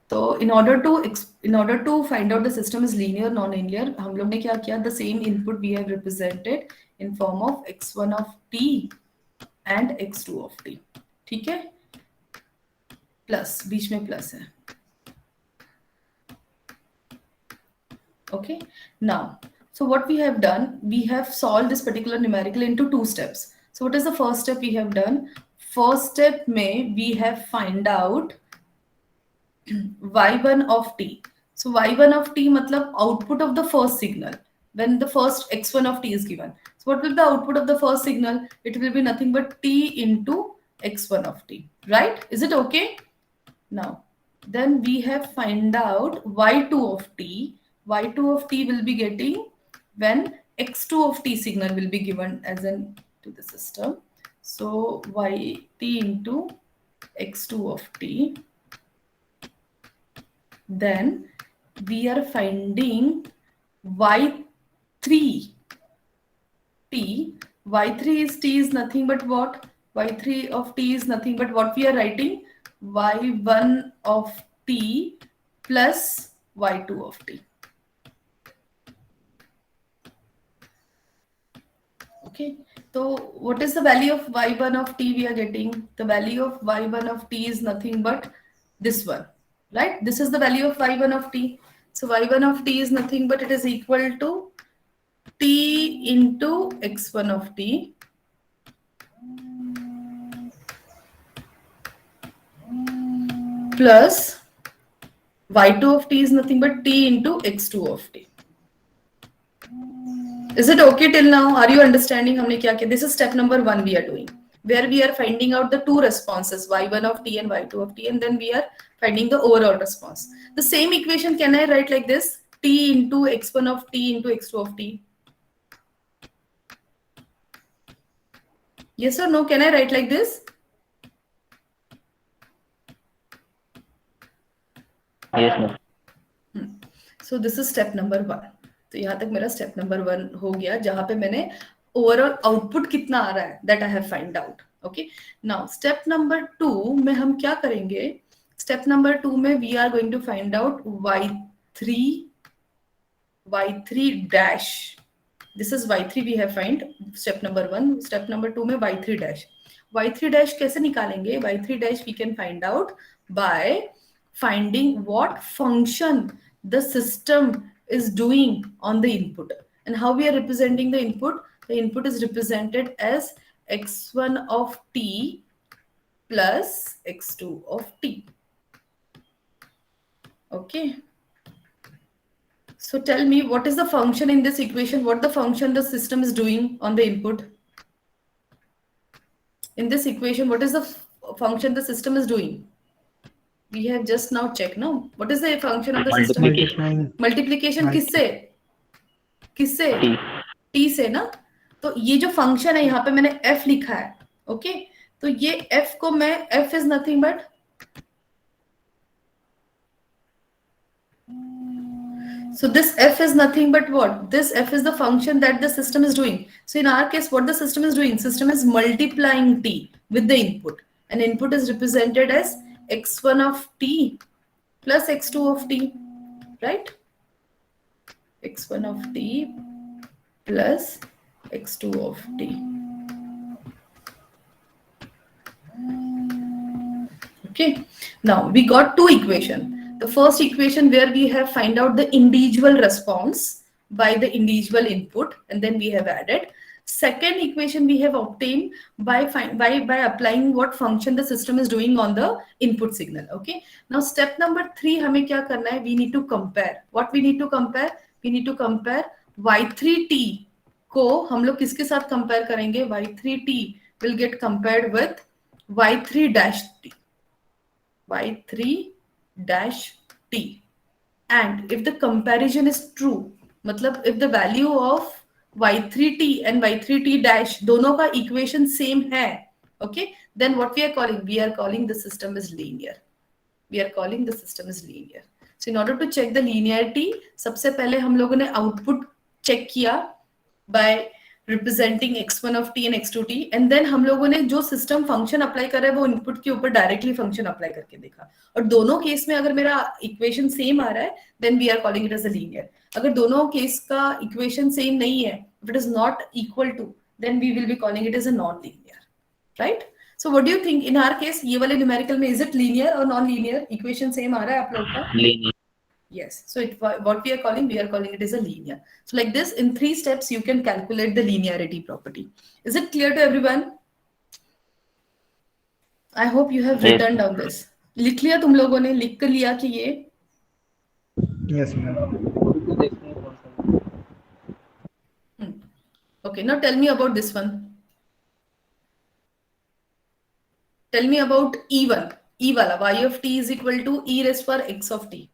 So in order to find out the system is linear non-linear, हम लोग ने क्या किया? The same input we have represented in form of x1 of t and x2 of t. ठीक है? Plus, बीच में plus है. Okay. Now, so what we have done, we have solved this particular numerical into two steps. So what is the first step we have done? First step में we have find out y1 of t. So y1 of t मतलब output of the first signal when the first x1 of t is given. So what will be the output of the first signal? It will be nothing but t into x1 of t, right? Is it okay? Now, then we have find out y2 of t. Y2 of t will be getting when x2 of t signal will be given as an to the system. So yt into x2 of t. Then we are finding y3 t. Y3 is nothing but what? Y3 of t is nothing but what we are writing? Y1 of t plus y2 of t. Okay, so what is the value of y1 of t we are getting? The value of y1 of t is nothing but this one, right? This is the value of y1 of t. So y1 of t is nothing but it is equal to t into x1 of t plus y2 of t is nothing but t into x2 of t. Is it okay till now? Are you understanding हमने क्या किया? This is step number 1 we are doing, where we are finding out the two responses, y1 of t and y2 of t, and then we are finding the overall response. The same equation can I write like this? T into x1 of t into x2 of t. Yes or no? Can I write like this? Yes, ma'am. So this is step number 1. तो यहाँ तक मेरा step number 1 हो गया, जहाँ पे मैंने overall output कितना आ रहा है that I have find out. Okay. Now step number 2 में हम क्या करेंगे? Step number 2 में we are going to find out y3 dash. This is y3 we have find step number 1. Step number 2 में y3 dash. y3 dash कैसे निकालेंगे? y3 dash we can find out by finding what function the system is doing on the input. And how we are representing the input? The input is represented as x1 of t plus x2 of t. Okay. So tell me, what is the function in this equation? What the function the system is doing on the input? In this equation, what is the function the system is doing? We have just now checked, no? What is the function of the system? Multiplying. Multiplication किससे? किससे? T. T से ना? तो ये जो function है यहाँ पे मैंने f लिखा है, ओके? तो ये f को मैं f is nothing but so this f is nothing but what? This f is the function that the system is doing. So in our case, what the system is doing? System is multiplying t with the input. And input is represented as x1 of t plus x2 of t, right? x1 of t plus x2 of t. Okay, now we got two equations. The first equation where we have find out the individual response by the individual input, and then we have added. Second equation we have obtained by applying what function the system is doing on the input signal. Okay, now step number 3 हमें क्या करना है? We need to compare. What we need to compare? We need to compare y3t को हम लोग किसके साथ compare करेंगे? y3t will get compared with y3 dash t. y3 dash t, and if the comparison is true, मतलब if the value of y3t and y3t dash दोनों का equation same है, okay, then what we are calling the system is linear. We are calling the system is linear. So in order to check the linearity, सबसे पहले हम लोगों ने output check किया by representing x1 of t and x2 t, and then हम लोगों ने जो सिस्टम फंक्शन अप्लाई कर रहा है वो इनपुट के ऊपर डायरेक्टली फंक्शन अप्लाई करके देखा, और दोनों केस में अगर मेरा इक्वेशन सेम आ रहा है then we are calling it as a linear. अगर दोनों केस का इक्वेशन सेम नहीं है, if it is not equal to, then we will be calling it as a non linear, right? So what do you think in our case ये वाले numerical में is it linear or non linear? Equation same आ रहा है आप लोग का? Linear. Yes, so what we are calling it as a linear. So like this, in 3 steps you can calculate the linearity property. Is it clear to everyone? I hope you have written down this. लिख लिया तुम लोगों ने? लिख कर लिया कि ये? Yes, ma'am. Okay, now tell me about this one. Tell me about E1. E wala, y of t is equal to e raised power x of t.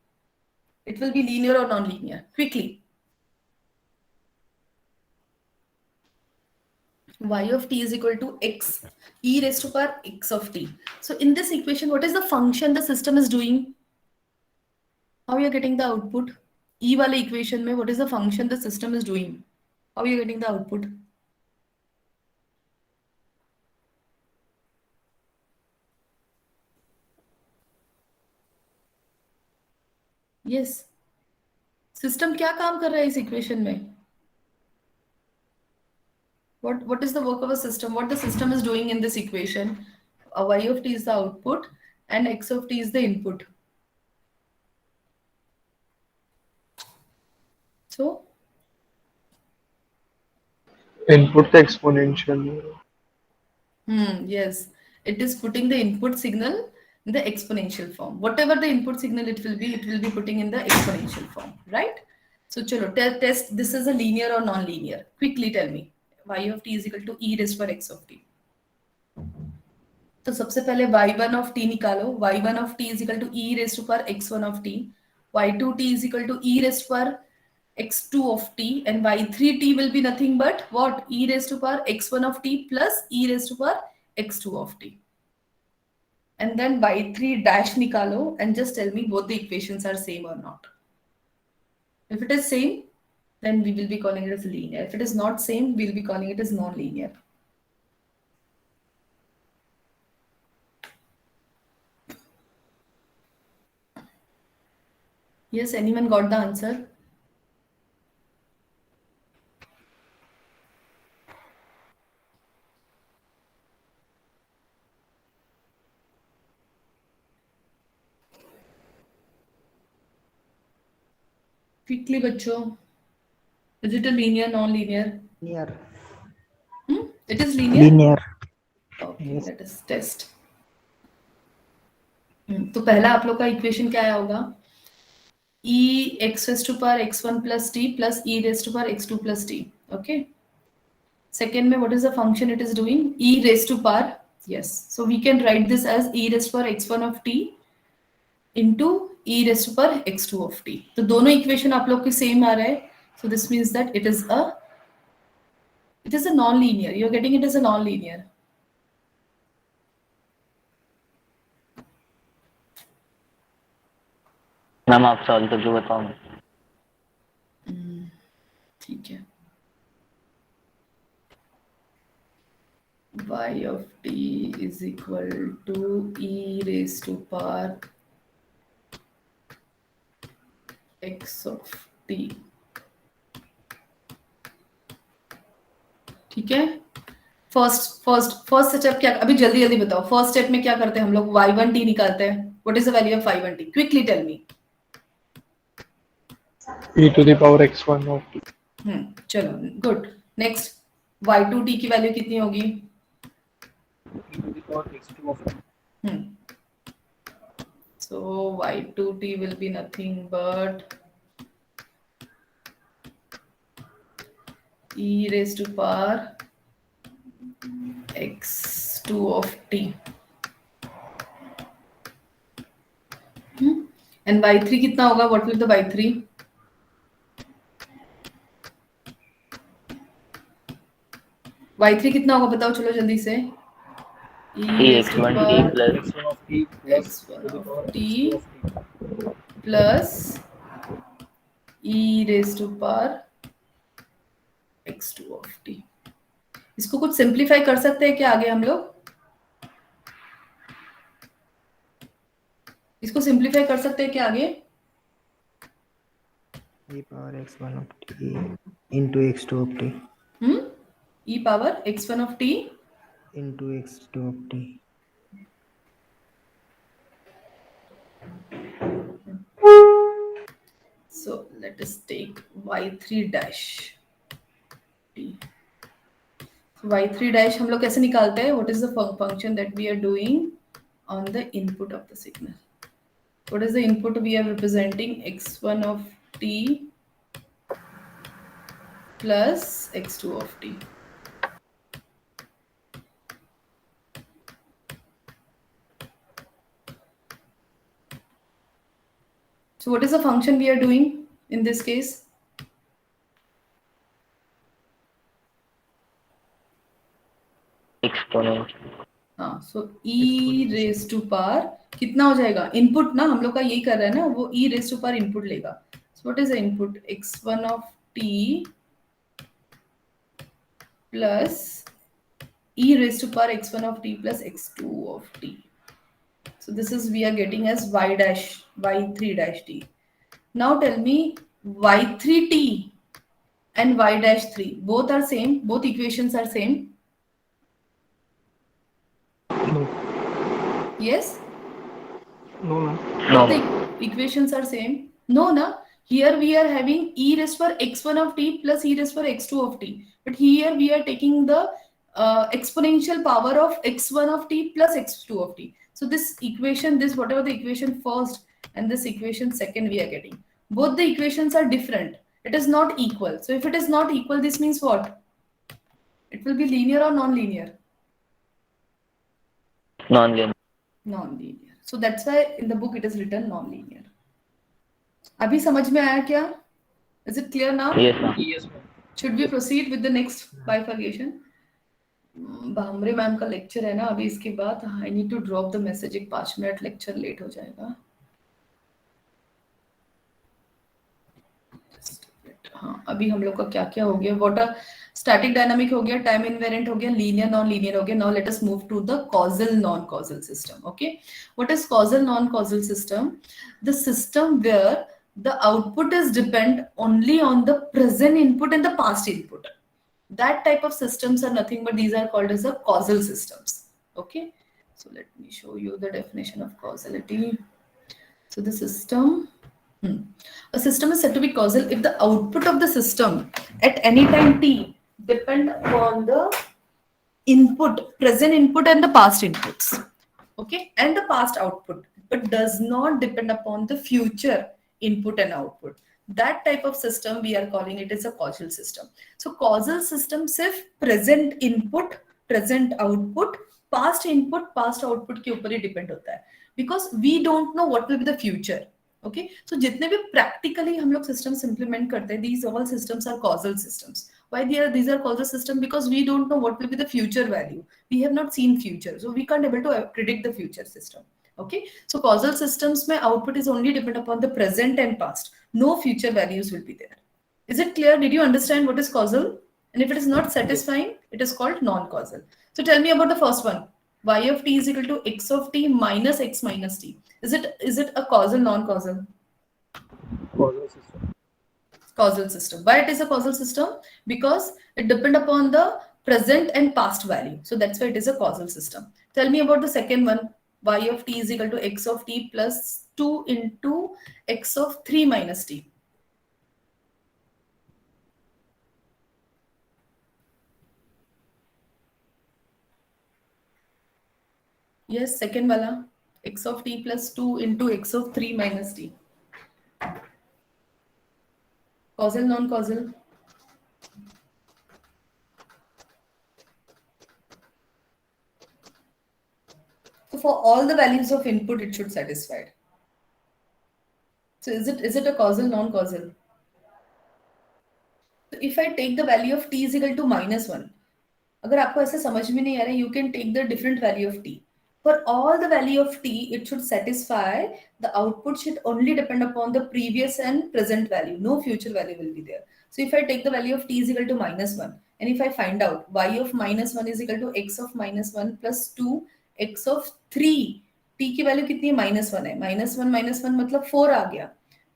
It will be linear or non-linear? Quickly. Y of t is equal to x e raised to power x of t. So in this equation, what is the function the system is doing? How you are getting the output? E wale equation mein, what is the function the system is doing? How you are getting the output? Yes. System क्या काम कर रहा है इस equation में? What is the work of a system? What the system is doing in this equation? Y of t is the output and x of t is the input. So Input the exponential. Yes, it is putting the input signal in the exponential form. Whatever the input signal it will be putting in the exponential form, right? So, chalo, test this is a linear or non-linear. Quickly tell me, y of t is equal to e raised to power x of t. तो सबसे पहले y1 of t निकालो. y1 of t is equal to e raised to power x1 of t. y2t is equal to e raised to power x2 of t, and y3t will be nothing but what? E raised to power x1 of t plus e raised to power x2 of t. And then y3 dash nikalo and just tell me both the equations are same or not. If it is same, then we will be calling it as linear. If it is not same, we'll be calling it as non-linear. Yes, anyone got the answer? Quickly, बच्चों. Is it a linear, non-linear? Linear. It is linear? Linear. Okay, Yes. let us test. तो पहला आप लोग का equation क्या आया होगा? E x raised to power x1 plus t plus e raised to power x2 plus t. Okay. Second में what is the function it is doing? E raised to power. Yes. So we can write this as e raised to power x1 of t into e raised to power x2 of t. तो दोनों equation आप लोग के same आ रहा है. So this means that it is a non-linear. You're getting it as a non-linear. Ma'am आप solve करके बताओ. ठीक है. Y of t is equal to e raised to power x of t. ठीक है. फर्स्ट स्टेप क्या? अभी जल्दी जल्दी बताओ. फर्स्ट स्टेप में क्या करते हैं हम लोग? y1t निकालते हैं. What is the value of y1t? Quickly tell me. E to the power x1 of t. चलो, गुड. नेक्स्ट, y2t की वैल्यू कितनी होगी? So y2t will be nothing but e raised to power x2 of t. And y3 कितना होगा? What will the y3? y3 कितना होगा बताओ, चलो जल्दी से. E x1 t plus x1 of t plus e raised to power x2 of t. इसको कुछ सिंप्लीफाई कर सकते हैं क्या आगे हम लोग? इसको सिंप्लीफाई कर सकते हैं क्या आगे? E power x1 of t into x2 of t. E power x1 of t Into x2 of t. So let us take y3 dash t. So y3 dash हम लोग कैसे निकालते हैं? What is the function that we are doing on the input of the signal? What is the input we are representing? x1 of t plus x2 of t. So what is the function we are doing in this case? exponent. हाँ, so e raised to power कितना हो जाएगा? Input ना हम लोग का यही कर रहा है ना, वो e raised to power input लेगा. So what is the input? x1 of t plus e raised to power x1 of t plus x2 of t. So this is we are getting as y3 dash t. Now tell me y3t and y dash 3 both are same, both equations are same. No. Yes? No, ma'am. No. The equations are same. No, na? Here we are having e raised for x1 of t plus e raised for x2 of t. But here we are taking the exponential power of x1 of t plus x2 of t. So this equation, this whatever the equation first and this equation second we are getting. Both the equations are different. It is not equal. So if it is not equal, this means what? It will be linear or non-linear? Non-linear. Non-linear. So that's why in the book it is written non-linear. अभी समझ में आया क्या? Is it clear now? Yes, ma'am. Yes, ma'am. Should we proceed with the next bifurcation? Bhamre ma'am का lecture है ना अभी, इसके बाद I need to drop the message, एक 5 मिनट लेक्चर लेट हो जाएगा. हाँ, अभी हम लोग का क्या क्या हो गया? वाटर स्टैटिक डायनामिक हो गया, टाइम इनवेरिएंट हो गया, लीनियर नॉन लीनियर हो गया. Now let us move to the causal non causal system. Okay, what is causal non causal system? The system where the output is depend only on the present input and the past input. That type of systems are nothing but these are called as the causal systems. Okay, so let me show you the definition of causality. So the system, a system is said to be causal if the output of the system at any time t depend upon the input, present input and the past inputs. Okay, and the past output, but does not depend upon the future input and output. That type of system we are calling it as a causal system. So causal system सिर्फ present input, present output, past input, past output के ऊपर ही depend होता है, because we don't know what will be the future. Okay, so जितने भी practically हम लोग systems implement करते हैं, these all systems are causal systems. Why these are causal system? Because we don't know what will be the future value. We have not seen future, so we can't able to predict the future system. Okay, so causal systems mein output is only depend upon the present and past. No future values will be there. Is it clear? Did you understand what is causal? And if it is not satisfying, it is called non-causal. So tell me about the first one. Y of t is equal to x of t minus x minus t. Is it a causal, non-causal? Causal system. Causal system. Why it is a causal system? Because it depend upon the present and past value. So that's why it is a causal system. Tell me about the second one. Y of t is equal to x of t plus 2 into x of 3 minus t. Yes, second wala. X of t plus 2 into x of 3 minus t. Causal, non-causal? So for all the values of input, it should satisfy. So is it a causal, non-causal? So if I take the value of t is equal to -1, अगर आपको ऐसे समझ में नहीं आ रहा है, you can take the different value of t. For all the value of t, it should satisfy. The output should only depend upon the previous and present value. No future value will be there. So if I take the value of t is equal to -1, and if I find out y of -1 is equal to x of -1 plus 2 x of 3, t की value कितनी है? -1 है. -1 मतलब 4 आ गया.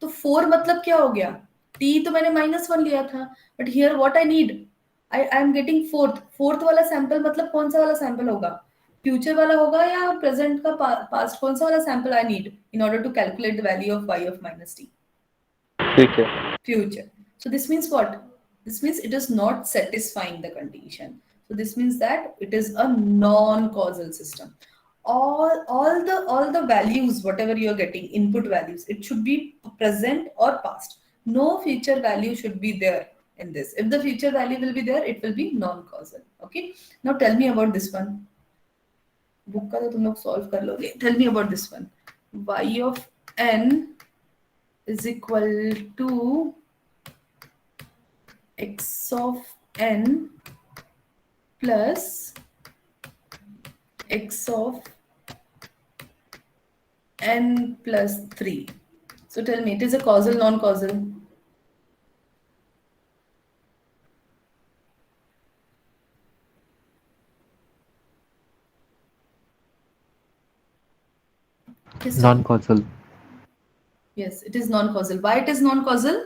तो 4 मतलब क्या हो गया? t तो मैंने -1 लिया था, but here what I need, I am getting fourth वाला सैंपल. मतलब कौन सा वाला सैंपल होगा? फ्यूचर वाला होगा या प्रेजेंट का पास्ट? कौन सा वाला sample I need in order to calculate the value of y of -t? Future. So this means what? This means it is not satisfying the condition. So this means that it is a non-causal system. All the values, whatever you are getting, input values, it should be present or past. No future value should be there in this. If the future value will be there, it will be non-causal. Okay. Now tell me about this one. Book का तो तुम लोग solve कर लोगे. Tell me about this one. Y of n is equal to x of n plus x of n plus 3. So tell me, it is a causal, non-causal? Non-causal. Yes, it is non-causal. Why it is non-causal?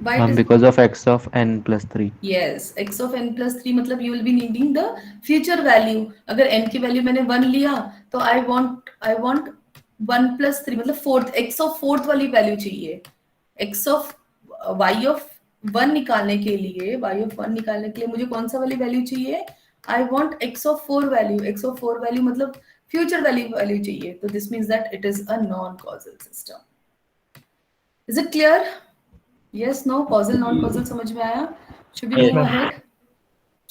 Why it is Because of x of n plus 3. Yes, x of n plus 3 मतलब you will be needing the future value. अगर n की value मैंने 1 लिया तो I want 1 plus 3 मतलब fourth x of fourth वाली value चाहिए, x of y of 1 निकालने के लिए, y ऑफ 1 निकालने के लिए मुझे कौन सा वाली वैल्यू चाहिए? I want x of 4 value, x of 4 value मतलब फ्यूचर वैल्यू चाहिए, तो this means that it is a non causal system. Is it clear? Yes, no, causal non causal समझ में आया? Should we Yes, move ma'am. Ahead?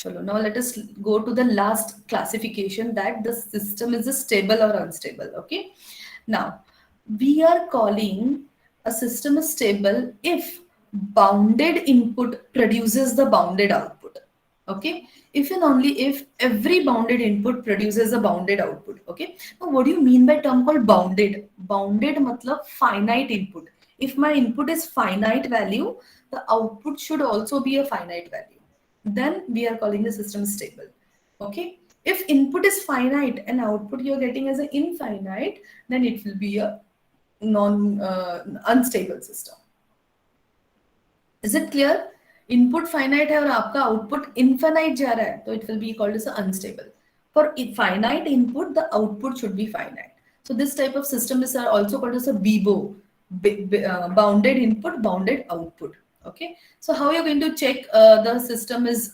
Chalo, now let us go to the last classification, that the system is stable or unstable. Okay, now we are calling a system is stable if bounded input produces the bounded output. Okay, if and only if every bounded input produces a bounded output. Okay, now what do you mean by term called bounded? Bounded matlab finite input. If my input is finite value, the output should also be a finite value, then we are calling the system stable. Okay, if input is finite and output you're getting as an infinite, then it will be a unstable system. Is it clear? Input finite है और आपका output infinite जा रहा है, तो it will be called as unstable. For finite input, the output should be finite. So this type of system is also called as a BIBO, bounded input, bounded output. Okay, so how you're going to check the system is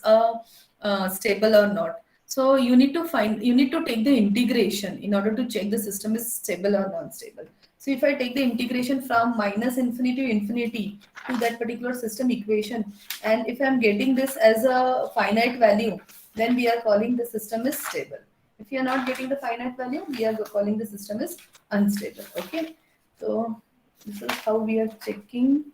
stable or not? So you need to take the integration in order to check the system is stable or non-stable. So if I take the integration from minus infinity to infinity to that particular system equation, and if I'm getting this as a finite value, then we are calling the system is stable. If you are not getting the finite value, we are calling the system is unstable. Okay, so this is how we are checking.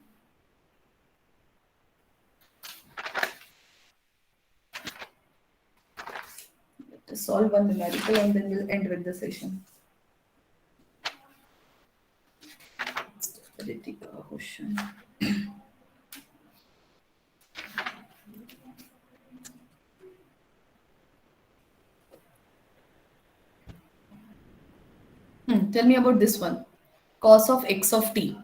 To solve one numerical and then we'll end with the session. Stability question. Tell me about this one. Cos of x of t.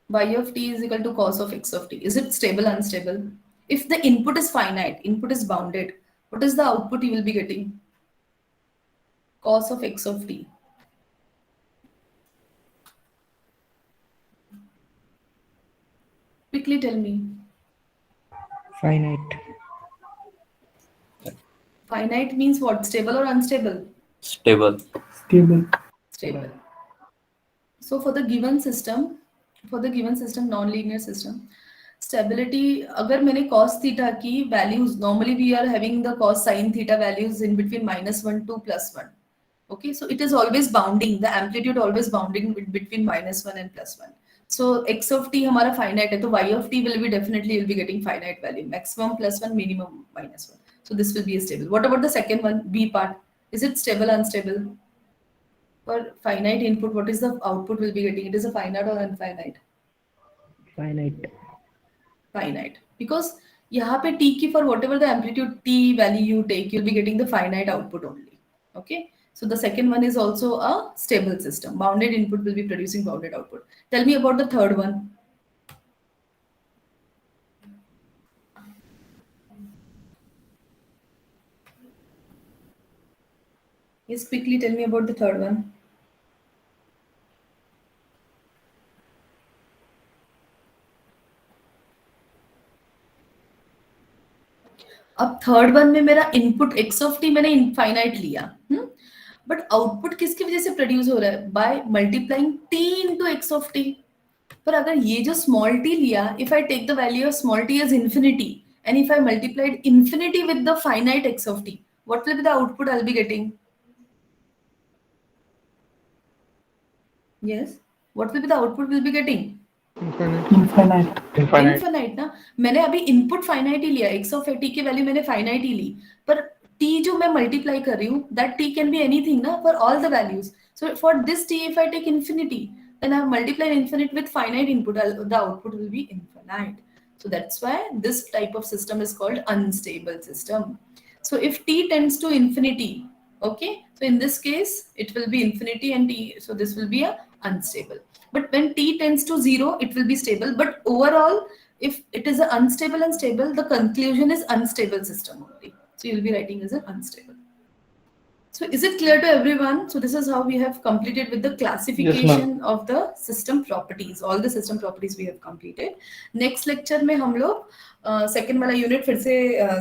Y of t is equal to cos of x of t. Is it stable, unstable? If the input is finite, input is bounded, what is the output you will be getting? Cos of x of t. Quickly tell me. Finite. Finite means what? Stable or unstable? Stable. Stable. Stable. So for the given system, non-linear system, stability, अगर मैंने cos theta की values, normally we are having the cos sin theta values in between -1 to +1. Okay, so it is always bounding, the amplitude always bounding between -1 and +1. So x of t हमारा finite है, तो y of t will be definitely will be getting finite value, maximum +1, minimum -1. So this will be stable. What about the second one, B part? Is it stable, unstable? For finite input, what is the output will be getting? It is a finite or infinite? Finite. Finite. Because यहाँ पे t की for whatever the amplitude t value you take, you'll be getting the finite output only. Okay. So the second one is also a stable system. Bounded input will be producing bounded output. Tell me about the third one. Yes, quickly tell me about the third one. अब third one में मेरा input x of t मैंने infinite लिया, but output किसकी वजह से produce हो रहा है? By multiplying t into x of t. पर अगर ये जो स्मॉल t लिया, if I take the value of small t as infinity and if I multiplied infinity with the finite x of t, what will be the output I will be getting? Yes, what will be the output will be getting? Infinite. Infinite ना. मैंने अभी input finite ही लिया, x of t की value मैंने finite ही ली, पर t जो मैं मल्टीप्लाई कर रही हूँ, that t can be anything ना, for all the values. So for this t if I take infinity, then I multiply infinite with finite input, the output will be infinite. So that's why this type of system is called unstable system. So if t tends to infinity, okay, so in this case it will be infinity and t, so this will be a unstable. But when t tends to 0, it will be stable. But overall, if it is an unstable and stable, the conclusion is unstable system only. So you'll be writing as an unstable. So is it clear to everyone? So this is how we have completed with the classification of the system properties. All the system properties we have completed. Next lecture में हम लोग second वाला unit फिर से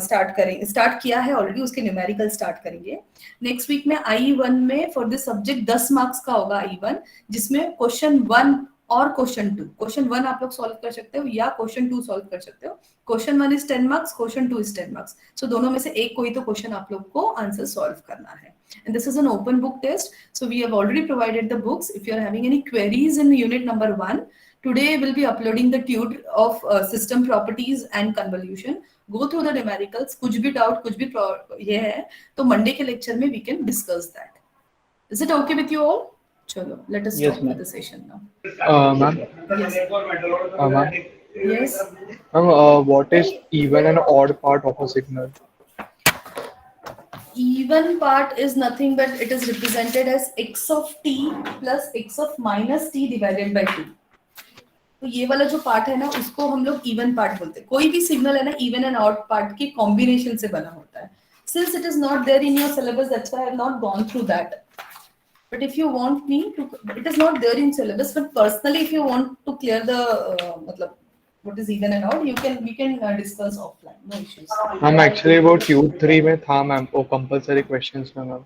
start किया है already, उसके numerical start करेंगे नेक्स्ट वीक में। I1 में फॉर दिस सब्जेक्ट 10 मार्क्स का होगा I1, जिसमें क्वेश्चन 1 और क्वेश्चन 2, क्वेश्चन 1 आप लोग सॉल्व कर सकते हो या क्वेश्चन 2 सॉल्व कर सकते हो। Question 1 is 10 marks, question 2 is 10 marks. So दोनों में से एक कोई तो क्वेश्चन आप लोग को आंसर सॉल्व करना है। And this is an open book test. So we have already provided the books. If you are having any queries in unit number 1, today we'll be uploading the tute of system properties and convolution. Go through the numericals. कुछ भी doubt, कुछ भी ये है तो Monday के lecture में we can discuss that. Is it okay with you all? चलो, let us start with the session now. Ma'am. Yes. Ma'am. Yes. Ma'am, what is even and odd part of a signal? Even part is nothing but it is represented as x of t plus x of minus t divided by 2. तो ये वाला जो part है ना उसको हम लोग even part बोलते हैं। कोई भी सिग्नल है ना इवन एंड ऑड पार्ट के कॉम्बिनेशन से बना होता है। Since it is not there in your syllabus, that's why I have not gone through that. But if you want me to, it is not there in syllabus. But personally, if you want to clear the मतलब what is even and odd, we can discuss offline, no issues. I'm actually about tube 3 में था ma'am, वो compulsory questions में ma'am.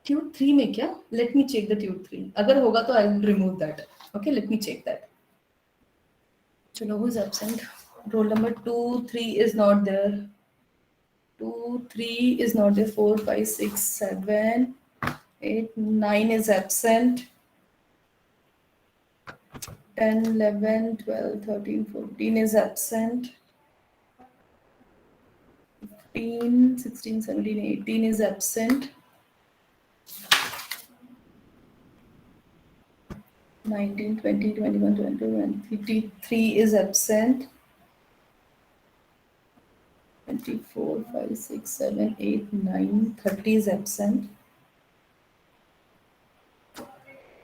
Tube 3 में क्या? Let me check the tube 3. अगर होगा तो I'll remove that. Okay, let me check that. चलो, who is absent? Roll number 2, 3 is not there. 2, 3 is not there. 4, 5, 6, 7, 8, 9 is absent. 10, 11, 12, 13, 14 is absent. 15, 16, 17, 18 is absent. 19, 20, 21, 22, 23 is absent. 24, 5, 6, 7, 8, 9, 30 is absent.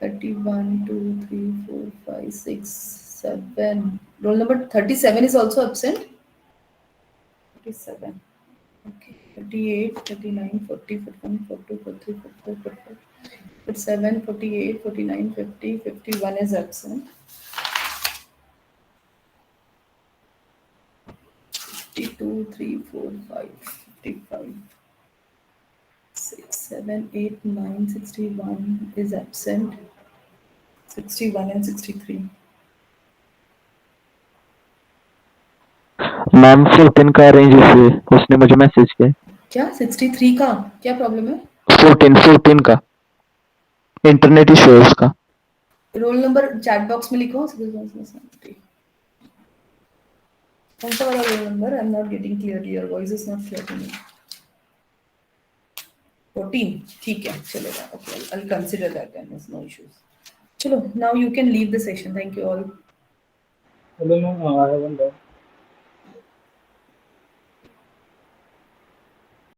31, 2, 3, 4, 5, 6, 7. Roll number 37 is also absent. 37. Okay. 38, 39, 40, 41, 42, 43, 44, 45, 47, 48, 49, 50, 51 is absent. 52, 3, 4, 5, 55. 6, 7, 8, 9, 61 is absent. 61 and 63. Ma'am 14 का arrange इसलिए उसने मुझे message किया। क्या 63 का क्या problem है? 14 का इंटरनेट इशू है उसका। रोल नंबर चैट बॉक्स में लिखो। कौन सा वाला roll number? I am not getting clearly, your voice is not clear to me. 14, ठीक है, चलेगा। Okay, I will consider that and no issues. चलो, now you can leave the session. Thank you all. Hello, ma'am. I have one doubt.